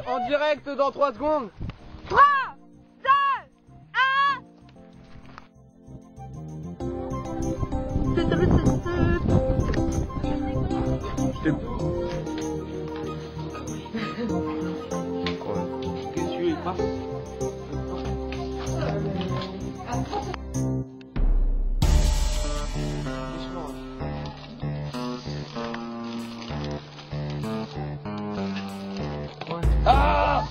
En direct dans 3 secondes. 3, 2, 1. Qu'est-ce que tu veux, il passe? Ah!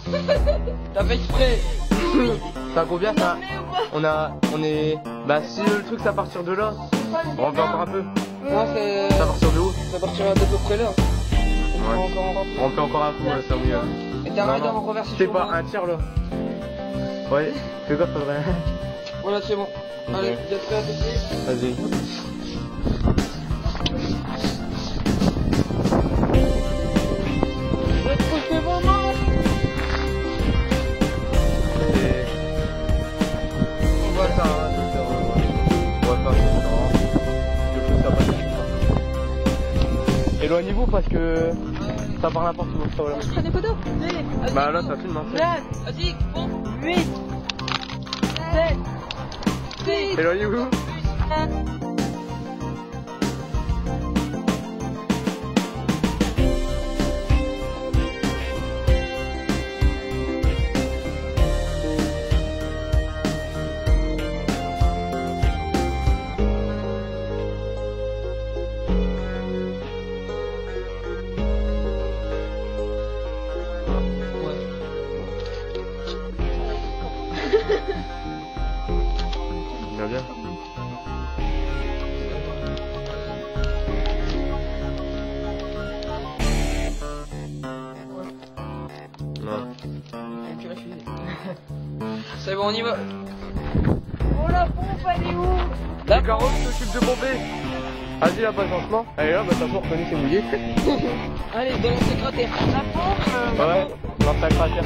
T'as fait exprès. Ça combien ça? On est... Bah si le truc ça part sur de là, on remplit encore un peu. Non, c'est... Ça part sur de où? Ça partira d'à peu près là. Ouais. On remplit encore un coup, ouais, ça mieux. Et t'as un rider en reverse. C'est pas un tiers là. Ouais, fais quoi, faudrait. Voilà, c'est bon. Allez, vous êtes prêts à tester? Vas-y. C'est bon, non? On va faire un éloignez-vous parce que ça part n'importe où. Ça, voilà. Je prends des photos. Bah là ça filme. 9, vas-y, 8, 7, 6, Éloignez-vous. 1. Bien bien. Non. C'est bon, on y va. Oh la pompe, elle est où? La carotte s'occupe de pomper. Vas-y là, pas lentement. Allez là, bah t'as pas reconnu, c'est mouillé. Allez, balance le cratère. La pompe. Ouais, lance la cratère.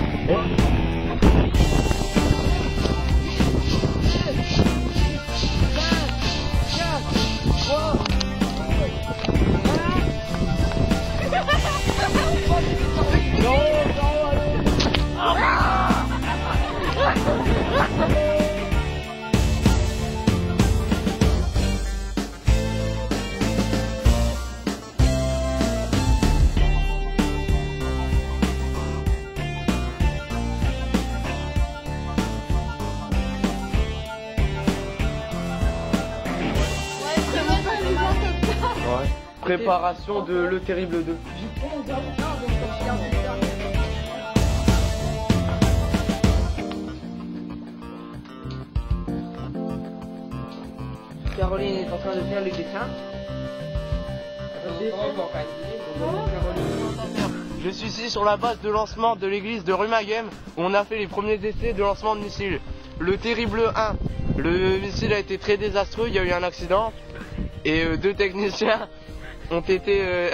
Préparation de Le Terrible 2. Caroline est en train de faire le dessin. Je suis ici sur la base de lancement de l'église de Rumagem où on a fait les premiers essais de lancement de missiles. Le Terrible 1, le missile a été très désastreux, il y a eu un accident et 2 techniciens ont été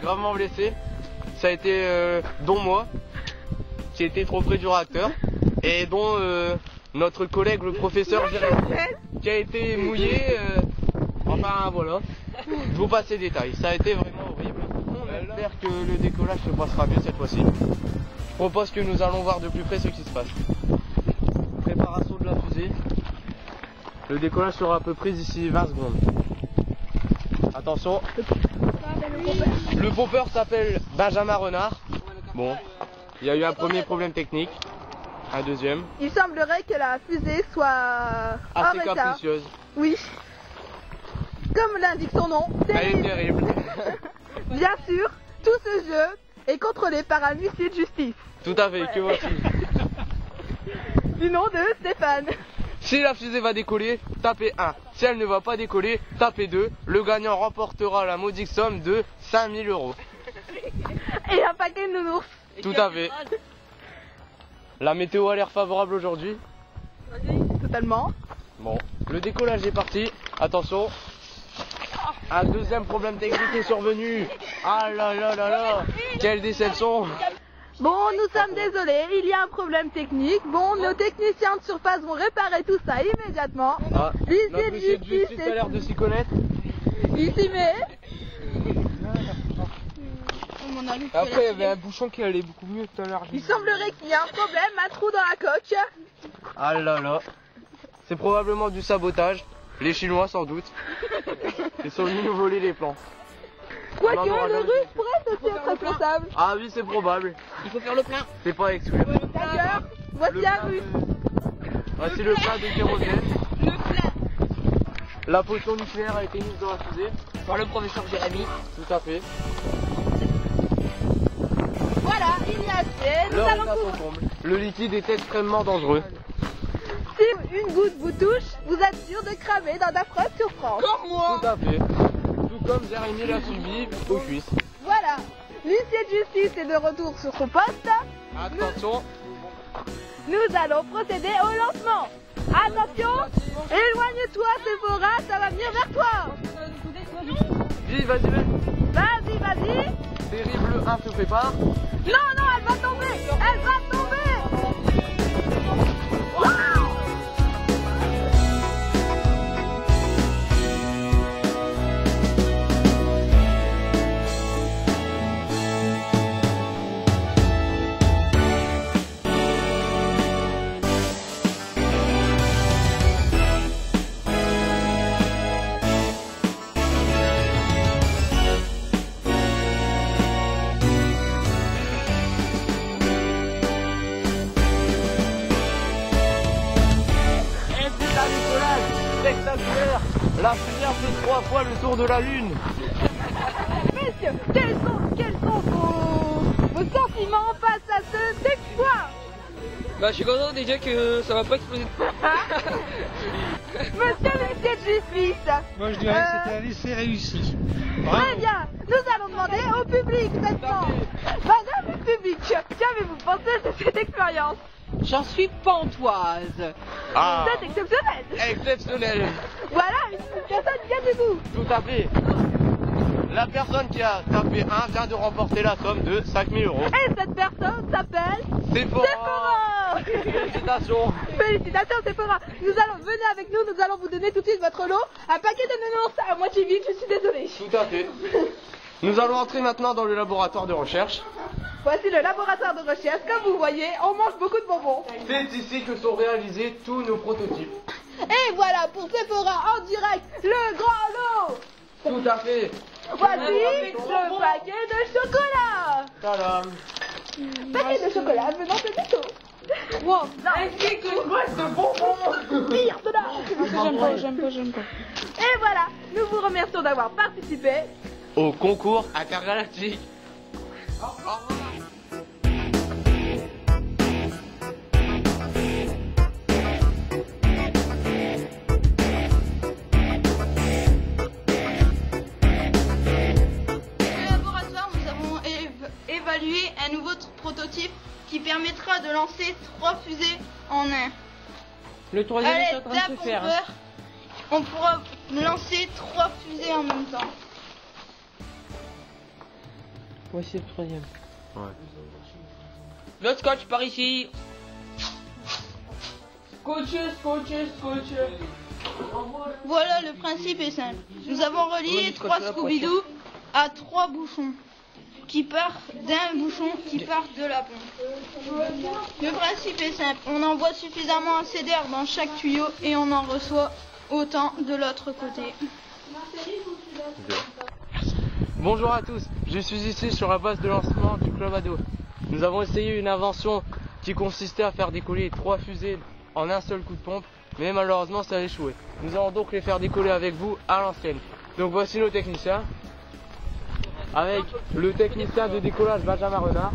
gravement blessés. Ça a été dont moi qui était trop près du réacteur et dont notre collègue le professeur Jérémy qui a été mouillé. Enfin voilà, je vous passe les détails. Ça a été vraiment horrible. On espère que le décollage se passera bien cette fois-ci. Je propose que nous allons voir de plus près ce qui se passe. Préparation de la fusée. Le décollage sera à peu près d'ici 20 secondes. Attention. Le pompeur s'appelle Benjamin Renard. Bon, il y a eu un premier problème technique. Un deuxième. Il semblerait que la fusée soit assez en retard. capricieuse. Oui. Comme l'indique son nom, Elle est terrible. Bien sûr, tout ce jeu est contrôlé par un huissier de justice. Tout à fait, Ouais. que voici. Du nom de Stéphane. Si la fusée va décoller, tapez 1. Si elle ne va pas décoller, tapez 2. Le gagnant remportera la modique somme de 5000 €. et un paquet de nounours. Tout à fait. La météo a l'air favorable aujourd'hui. Totalement. Bon, le décollage est parti. Attention. Un deuxième problème technique est survenu. Ah là là là là. Quelle déception. Bon, nous sommes désolés, il y a un problème technique. Bon, nos techniciens de surface vont réparer tout ça immédiatement. Ah, L'huissier notre de monsieur de justice justice a l'air de s'y connaître. ici, mais Après, il y avait un bouchon qui allait beaucoup mieux tout à l'heure. il semblerait qu'il y ait un problème, un trou dans la coque. Ah là là. C'est probablement du sabotage. Les Chinois sans doute. Ils sont venus nous voler les plans. Quoique, Non, non, le là, russe pourrait aussi être responsable. Ah oui, c'est probable. Il faut faire le plein. C'est pas à exclure. D'accord, voici un russe. Voici le plat de kérosène. Le plein. La potion nucléaire a été mise dans la fusée. Par le professeur Jérémy. Tout à fait. Voilà, il y a assez. Nous L'heure allons est à son comble. Le liquide est extrêmement dangereux. Si une goutte vous touche, vous êtes sûr de cramer dans d'affreuses souffrances. Comme moi. Tout à fait. Tout comme Jérémy l'a subi aux cuisses. Voilà, l'huissier de justice est de retour sur son poste. Attention. Nous allons procéder au lancement. Attention, éloigne-toi Sephora, ça va venir vers toi. Dis, vas-y, vas-y. Vas-y, vas-y. Terrible 1 se prépare. Non, non, elle va tomber. Elle va tomber. Spectaculaire. La fusée a fait 3 fois le tour de la Lune. Messieurs, quels sont vos sentiments face à cet exploit? Bah, je suis content déjà que ça va pas exploser. Monsieur l'huissier de justice. Moi je dirais que c'était un essai réussi. Très bien, nous allons demander au public maintenant. Madame le public, qu'avez-vous pensé de cette expérience? J'en suis pantoise. Ah, C'est exceptionnel. exceptionnel. Voilà une personne bien debout. Tout à fait. La personne qui a tapé 1 vient de remporter la somme de 5 000 €. Et cette personne s'appelle Sephora. Sephora. Félicitations. Félicitations Sephora. Venez avec nous, nous allons vous donner tout de suite votre lot. Un paquet de nounours à moitié vide, je suis désolée. Tout à fait. Nous allons entrer maintenant dans le laboratoire de recherche. Voici le laboratoire de recherche. Comme vous voyez, on mange beaucoup de bonbons. C'est ici que sont réalisés tous nos prototypes. Et voilà pour Sephora en direct, le grand lot. Tout à fait. Voici le paquet de chocolat. Tadam. Paquet de chocolat venant de Netto. Wow, non. Ainsi qu'une boîte de bonbons. Pire cela. J'aime pas. Et voilà, nous vous remercions d'avoir participé. Au concours intergalactique. Nous avons évalué un nouveau prototype qui permettra de lancer 3 fusées en un. Le troisième est À en train l'aide de d'un se faire. pompeur, on pourra lancer 3 fusées en même temps. Voici le troisième. Le scotch par ici. Voilà, le principe est simple. Nous avons relié 3 Scooby-Doo à 3 bouchons qui partent d'un bouchon qui part de la pompe. Le principe est simple. On envoie suffisamment assez d'air dans chaque tuyau et on en reçoit autant de l'autre côté. Bonjour à tous, je suis ici sur la base de lancement du Club Ado. Nous avons essayé une invention qui consistait à faire décoller 3 fusées en un seul coup de pompe, mais malheureusement ça a échoué. Nous allons donc les faire décoller avec vous à l'ancienne. Donc voici nos techniciens, avec le technicien de décollage Benjamin Renard,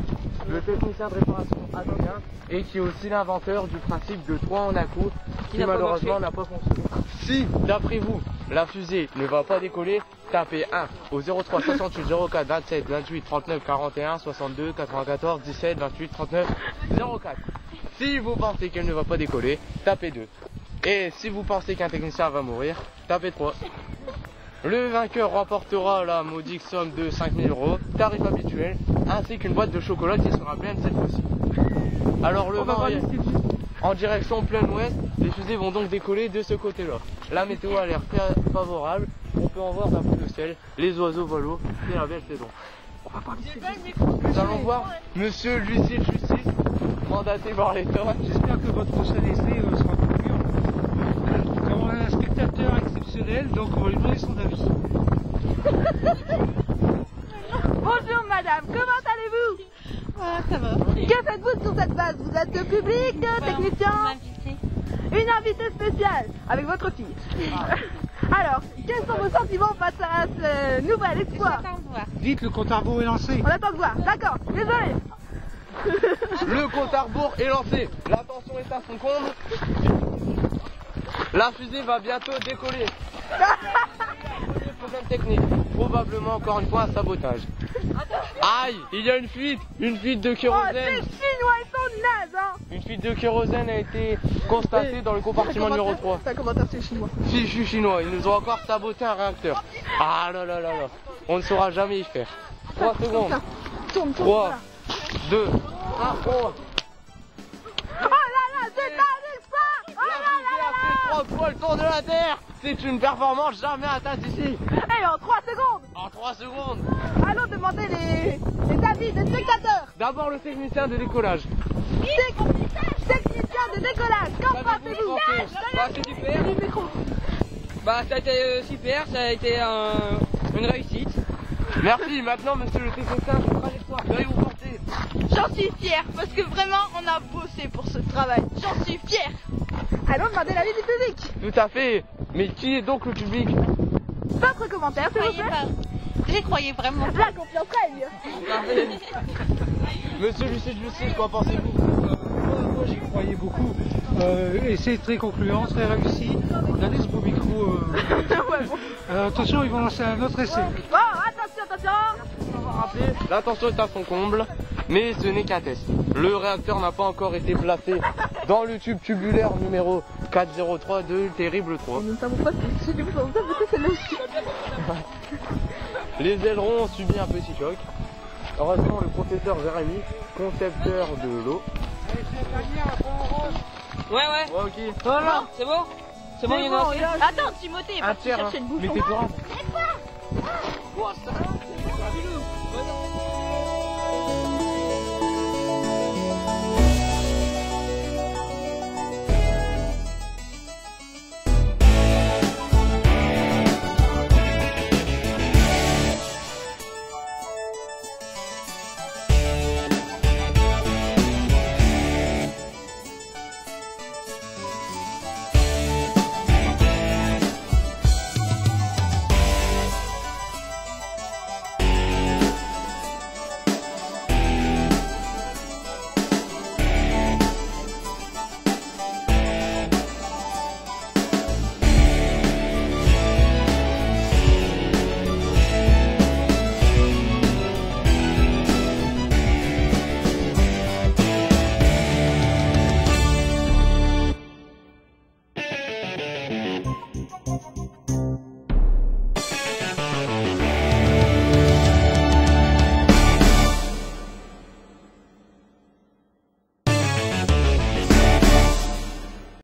le technicien de réparation Adrien, et qui est aussi l'inventeur du principe de 3 en un coup, qui malheureusement n'a pas fonctionné. Si, d'après vous, la fusée ne va pas décoller, tapez 1 au 03 68 04 27 28 39 41 62 94 17 28 39 04. Si vous pensez qu'elle ne va pas décoller, tapez 2. Et si vous pensez qu'un technicien va mourir, tapez 3. Le vainqueur remportera la modique somme de 5 000 €, tarif habituel, ainsi qu'une boîte de chocolat qui sera pleine cette fois-ci. Alors le vent est en direction plein ouest, les fusées vont donc décoller de ce côté-là. La météo a l'air favorable, on peut en voir d'un peu de ciel, les oiseaux volent, c'est la belle saison. Nous allons voir monsieur Lucille Justice, mandaté par l'État. J'espère que votre prochain essai sera concluant. Nous avons un spectateur exceptionnel, donc on va lui demander son avis. Bonjour madame, comment allez-vous? Ça va. Que faites-vous sur cette base? Vous êtes public, technicien? Une invitée spéciale avec votre fille. Alors, quels sont vos sentiments face à ce nouvel espoir? Vite, le compte à rebours est lancé. On attend de voir, d'accord, désolé. Le compte à rebours est lancé, la tension est à son comble. La fusée va bientôt décoller. Problème technique, probablement encore une fois un sabotage. Aïe, il y a une fuite de Oh, kérosène. ces Chinois, ils sont nazes, hein. Une fuite de kérosène a été constatée dans le compartiment numéro 3. C'est un commentaire, c'est chinois. Fichu chinois, ils nous ont encore saboté un réacteur. Ah là là là là, on ne saura jamais y faire. 3 secondes. Tourne, 3, 2, 1, oh. Oh là là, c'est un exploit. Oh La là fusée là a fait 3 fois le tour de la Terre. C'est une performance jamais atteinte ici. Et en 3 secondes, En 3 secondes. allons demander les avis des spectateurs. D'abord le technicien de décollage. Technicien de décollage, qu'en pensez-vous? Bah, c'est super. Du micro. Bah, ça a été super, ça a été une réussite. Merci, maintenant monsieur le technicien de trajectoire, veuillez vous porter. J'en suis fière parce que vraiment on a bossé pour ce travail. J'en suis fière. Allons demander l'avis du public. Tout à fait, mais qui est donc le public? Votre commentaire, s'il vous plaît. J'y croyais vraiment. La confiance règne. Monsieur Lucille Justice, qu'en pensez-vous? Moi j'y croyais beaucoup. Et c'est très concluant, très réussi. On a laissé ce beau micro. Ouais, bon. Attention, ils vont lancer un autre essai. Bon, attention. La tension est à son comble, mais ce n'est qu'un test. Le réacteur n'a pas encore été placé dans le tube tubulaire numéro 403 de Terrible 3. Nous ne savons pas si c'est du coup, c'est celle-là aussi. Les ailerons ont subi un petit choc. Heureusement, le professeur Jérémy, concepteur de l'eau. Ouais. Ok. Voilà, c'est bon? C'est bon, il y en a assez. Attends, Timothée, va Un tiers, chercher le bouchon. mettez-toi. C'est quoi?